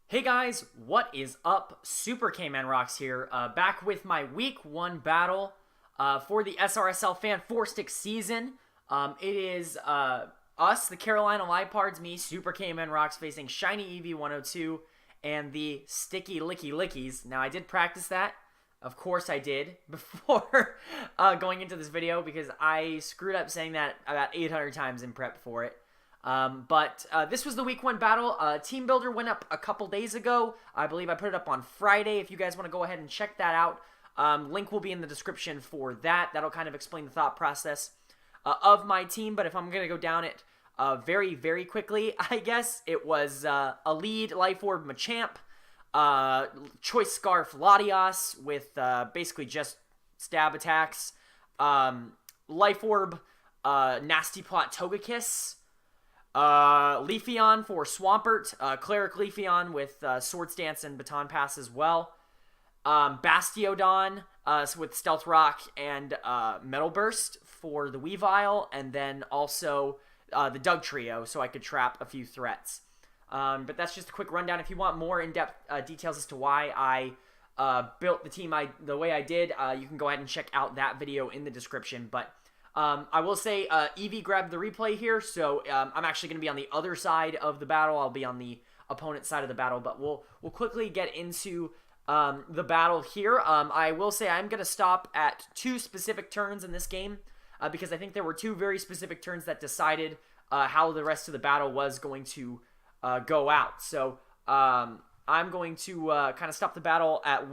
Hey guys, what is up? Super K-Man Rocks here, back with my Week 1 battle for the SRSL Fan4stic season. It is us, the Carolina Liepards, me, Super K-Man Rocks, facing Shinyeevee 102 and the Sticky Lickilickis. Now, I did practice that. Of course I did, before going into this video, because I screwed up saying that about 800 times in prep for it. But this was the Week 1 battle. Team Builder went up a couple days ago. I believe I put it up on Friday. If you guys want to go ahead and check that out, link will be in the description for that. That'll kind of explain the thought process of my team. But if I'm going to go down it very, very quickly, I guess it was a lead Life Orb Machamp, Choice Scarf Latias with basically just stab attacks, Life Orb Nasty Plot Togekiss, Leafeon for Swampert, Cleric Leafeon with Swords Dance and Baton Pass as well, Bastiodon with Stealth Rock and Metal Burst for the Weavile, and then also the Doug Trio, so I could trap a few threats. But that's just a quick rundown. If you want more in-depth details as to why I built the team the way I did, you can go ahead and check out that video in the description. But I will say Eevee grabbed the replay here, so I'm actually going to be on the other side of the battle. I'll be on the opponent's side of the battle, but we'll quickly get into the battle here. I will say I'm going to stop at 2 specific turns in this game, because I think there were 2 very specific turns that decided how the rest of the battle was going to go out. So I'm going to kind of stop the battle at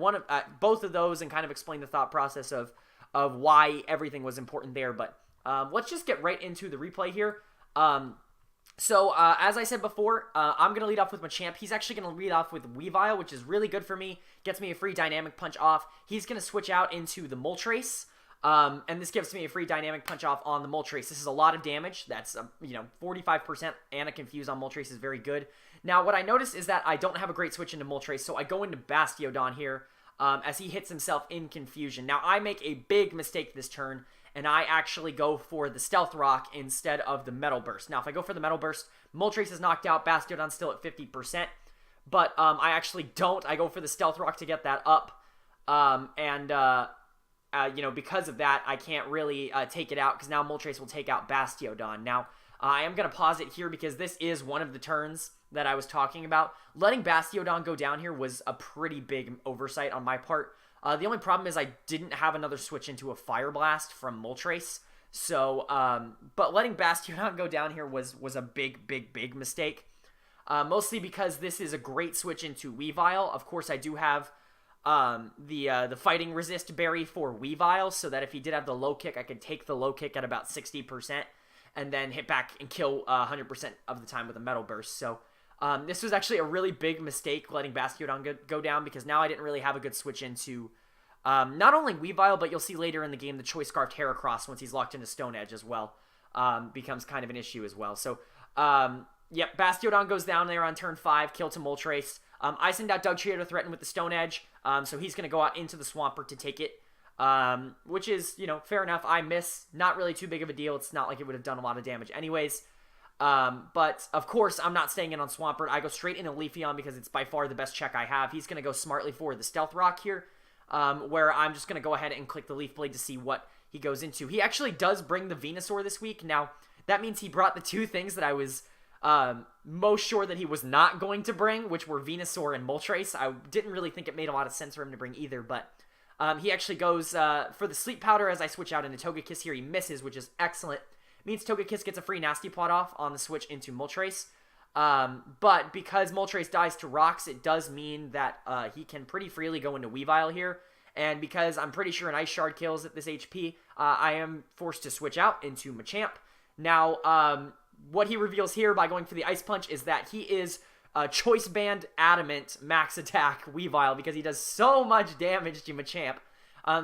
both of those and kind of explain the thought process of why everything was important there. But let's just get right into the replay here. So as I said before, I'm going to lead off with Machamp. He's actually going to lead off with Weavile, which is really good for me. Gets me a free Dynamic Punch off. He's going to switch out into the Moltres. And this gives me a free Dynamic Punch off on the Moltres. This is a lot of damage. That's, 45%, and a Confuse on Moltres is very good. Now, what I noticed is that I don't have a great switch into Moltres, so I go into Bastiodon here, as he hits himself in Confusion. Now, I make a big mistake this turn, and I actually go for the Stealth Rock instead of the Metal Burst. Now, if I go for the Metal Burst, Moltres is knocked out, Bastiodon's still at 50%, but I actually don't. I go for the Stealth Rock to get that up, because of that, I can't really take it out, because now Moltres will take out Bastiodon. Now, I am going to pause it here, because this is one of the turns that I was talking about. Letting Bastiodon go down here was a pretty big oversight on my part. The only problem is I didn't have another switch into a Fire Blast from Moltres. So, but letting Bastiodon go down here was a big, big, big mistake. Mostly because this is a great switch into Weavile. Of course, I do have the Fighting Resist berry for Weavile, so that if he did have the low kick, I could take the low kick at about 60% and then hit back and kill 100% of the time with a Metal Burst. So this was actually a really big mistake, letting Bastiodon go down, because now I didn't really have a good switch into not only Weavile, but you'll see later in the game the Choice Scarf Heracross, once he's locked into Stone Edge as well, becomes kind of an issue as well. So, yep, Bastiodon goes down there on turn 5, kill to Moltres. I send out Doug Trio to threaten with the Stone Edge, so he's going to go out into the Swampert to take it, which is, fair enough. I miss. Not really too big of a deal. It's not like it would have done a lot of damage anyways. But, of course, I'm not staying in on Swampert. I go straight into Leafeon because it's by far the best check I have. He's going to go smartly for the Stealth Rock here, where I'm just going to go ahead and click the Leaf Blade to see what he goes into. He actually does bring the Venusaur this week. Now, that means he brought the 2 things that I was most sure that he was not going to bring, which were Venusaur and Moltres. I didn't really think it made a lot of sense for him to bring either, but he actually goes for the Sleep Powder as I switch out into Togekiss here. He misses, which is excellent. Means Togekiss gets a free Nasty Plot off on the switch into Moltres. But because Moltres dies to Rocks, it does mean that he can pretty freely go into Weavile here. And because I'm pretty sure an Ice Shard kills at this HP, I am forced to switch out into Machamp. Now, what he reveals here by going for the Ice Punch is that he is Choice Band Adamant Max Attack Weavile, because he does so much damage to Machamp.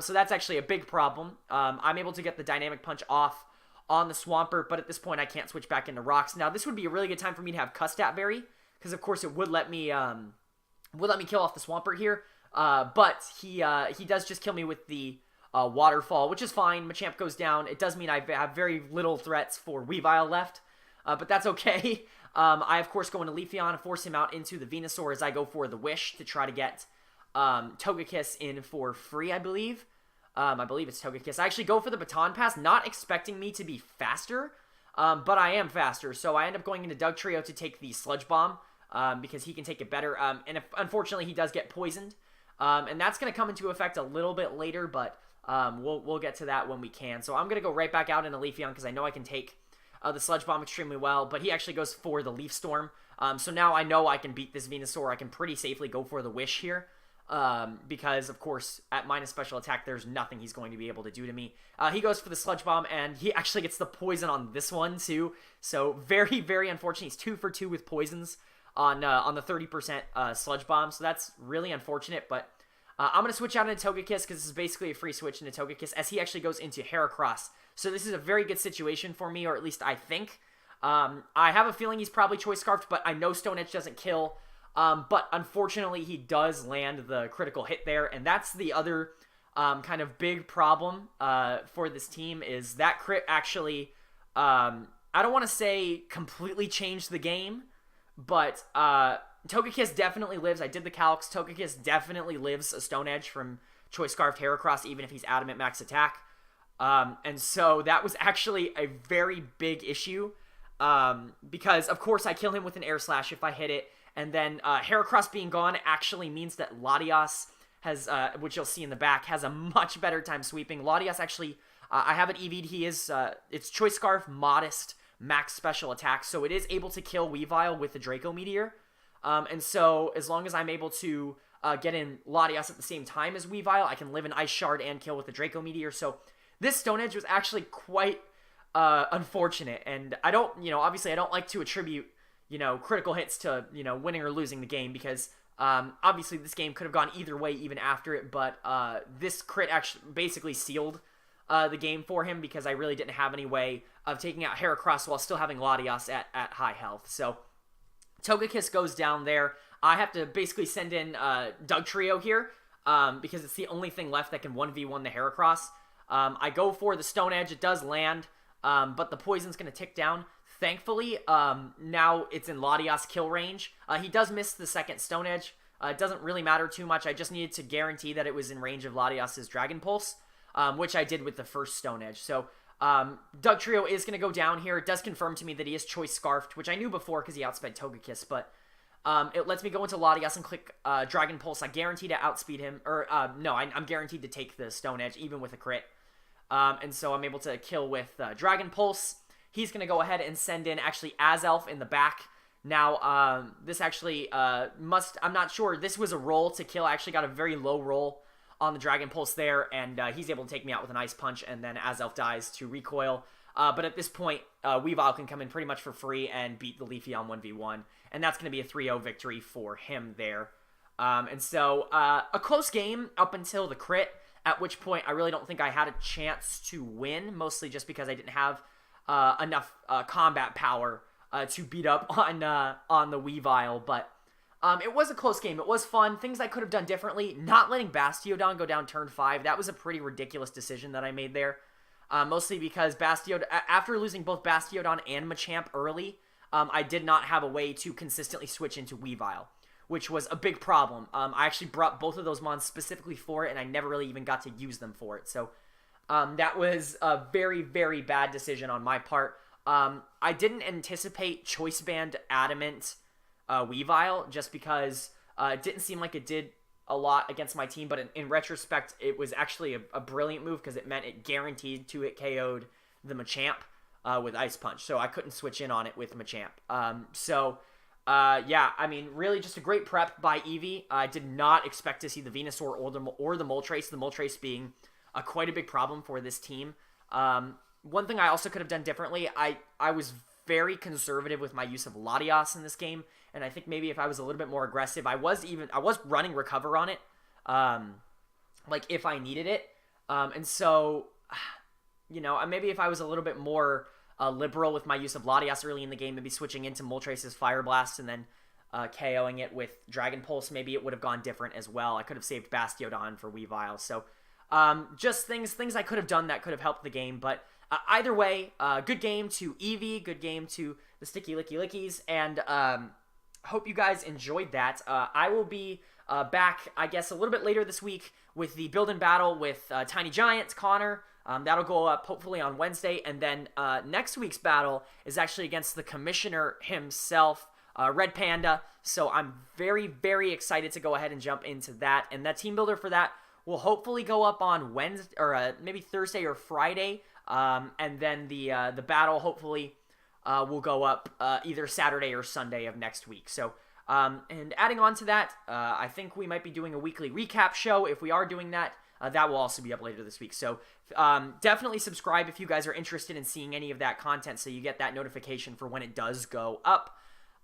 So that's actually a big problem. I'm able to get the Dynamic Punch off on the Swampert, but at this point I can't switch back into Rocks. Now, this would be a really good time for me to have Custat Berry, because of course it would let me kill off the Swampert here. But he does just kill me with the Waterfall, which is fine. Machamp goes down. It does mean I have very little threats for Weavile left. But that's okay. I, of course, go into Leafeon and force him out into the Venusaur as I go for the Wish to try to get Togekiss in for free, I believe. I believe it's Togekiss. I actually go for the Baton Pass, not expecting me to be faster, but I am faster. So I end up going into Dugtrio to take the Sludge Bomb because he can take it better. And unfortunately, he does get poisoned. And that's going to come into effect a little bit later, but we'll get to that when we can. So I'm going to go right back out into Leafeon because I know I can take the Sludge Bomb extremely well, but he actually goes for the Leaf Storm. So now I know I can beat this Venusaur. I can pretty safely go for the Wish here. Because, of course, at minus special attack, there's nothing he's going to be able to do to me. He goes for the Sludge Bomb, and he actually gets the poison on this one, too. So, very, very unfortunate. He's 2 for 2 with poisons on the 30% Sludge Bomb. So, that's really unfortunate, but I'm going to switch out into Togekiss because this is basically a free switch into Togekiss as he actually goes into Heracross. So, this is a very good situation for me, or at least I think. I have a feeling he's probably Choice Scarfed, but I know Stone Edge doesn't kill. But unfortunately, he does land the critical hit there, and that's the other kind of big problem for this team is that crit actually, I don't want to say completely changed the game, but Togekiss definitely lives. I did the calcs. Togekiss definitely lives a Stone Edge from Choice Scarfed Heracross, even if he's Adamant Max Attack. And so that was actually a very big issue because, of course, I kill him with an Air Slash if I hit it. And then Heracross being gone actually means that Latias has, which you'll see in the back, has a much better time sweeping. Latias actually, I have it EV'd. He is, it's Choice Scarf, Modest, Max Special Attack. So it is able to kill Weavile with the Draco Meteor. And so as long as I'm able to get in Latias at the same time as Weavile, I can live an Ice Shard and kill with the Draco Meteor. So this Stone Edge was actually quite unfortunate. And I don't, obviously I don't like to attribute critical hits to, winning or losing the game because, obviously this game could have gone either way even after it, but, this crit actually basically sealed, the game for him because I really didn't have any way of taking out Heracross while still having Latias at high health. So, Togekiss goes down there. I have to basically send in, Dugtrio here, because it's the only thing left that can 1v1 the Heracross. I go for the Stone Edge. It does land, but the poison's going to tick down. Thankfully, now it's in Latias kill range. He does miss the second Stone Edge. It doesn't really matter too much. I just needed to guarantee that it was in range of Latias' Dragon Pulse, which I did with the first Stone Edge. So, Dugtrio is going to go down here. It does confirm to me that he is Choice Scarfed, which I knew before because he outsped Togekiss, but it lets me go into Latias and click Dragon Pulse. I guarantee to outspeed him, or no, I'm guaranteed to take the Stone Edge, even with a crit. And so I'm able to kill with Dragon Pulse. He's going to go ahead and send in, actually, Azelf in the back. Now, this actually I'm not sure. This was a roll to kill. I actually got a very low roll on the Dragon Pulse there, and he's able to take me out with an Ice Punch, and then Azelf dies to recoil. But at this point, Weavile can come in pretty much for free and beat the Leafeon 1v1, and that's going to be a 3-0 victory for him there. And so, a close game up until the crit, at which point I really don't think I had a chance to win, mostly just because I didn't have enough combat power to beat up on the Weavile, but it was a close game. It was fun. Things I could have done differently. Not letting Bastiodon go down turn 5. That was a pretty ridiculous decision that I made there. Mostly because after losing both Bastiodon and Machamp early, I did not have a way to consistently switch into Weavile, which was a big problem. I actually brought both of those mons specifically for it, and I never really even got to use them for it. So that was a very, very bad decision on my part. I didn't anticipate Choice Band Adamant Weavile just because it didn't seem like it did a lot against my team, but in retrospect, it was actually a brilliant move because it meant it guaranteed to hit KO'd the Machamp with Ice Punch, so I couldn't switch in on it with Machamp. Yeah, I mean, really just a great prep by Eevee. I did not expect to see the Venusaur or the Moltres, the Moltres being quite a big problem for this team. One thing I also could have done differently, I was very conservative with my use of Latias in this game, and I think maybe if I was a little bit more aggressive, I was running Recover on it, like if I needed it, and so, maybe if I was a little bit more liberal with my use of Latias early in the game, maybe switching into Moltres' Fire Blast and then KOing it with Dragon Pulse, maybe it would have gone different as well. I could have saved Bastiodon for Weavile, so just things I could have done that could have helped the game, but either way, good game to Eevee, good game to the Sticky Lickilickis, and hope you guys enjoyed that. I will be back, I guess, a little bit later this week with the build and battle with Tiny Giants, Connor. That'll go up hopefully on Wednesday, and then next week's battle is actually against the commissioner himself, Red Panda. So I'm very, very excited to go ahead and jump into that. And that team builder for that will hopefully go up on Wednesday or maybe Thursday or Friday. And then the battle hopefully will go up either Saturday or Sunday of next week. So and adding on to that, I think we might be doing a weekly recap show. If we are doing that, that will also be up later this week. So definitely subscribe if you guys are interested in seeing any of that content so you get that notification for when it does go up.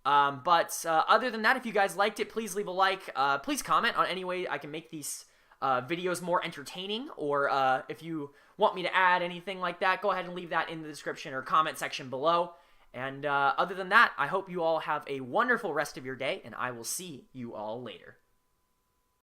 But other than that, if you guys liked it, please leave a like. Please comment on any way I can make these videos more entertaining, or if you want me to add anything like that, go ahead and leave that in the description or comment section below. And other than that, I hope you all have a wonderful rest of your day, and I will see you all later.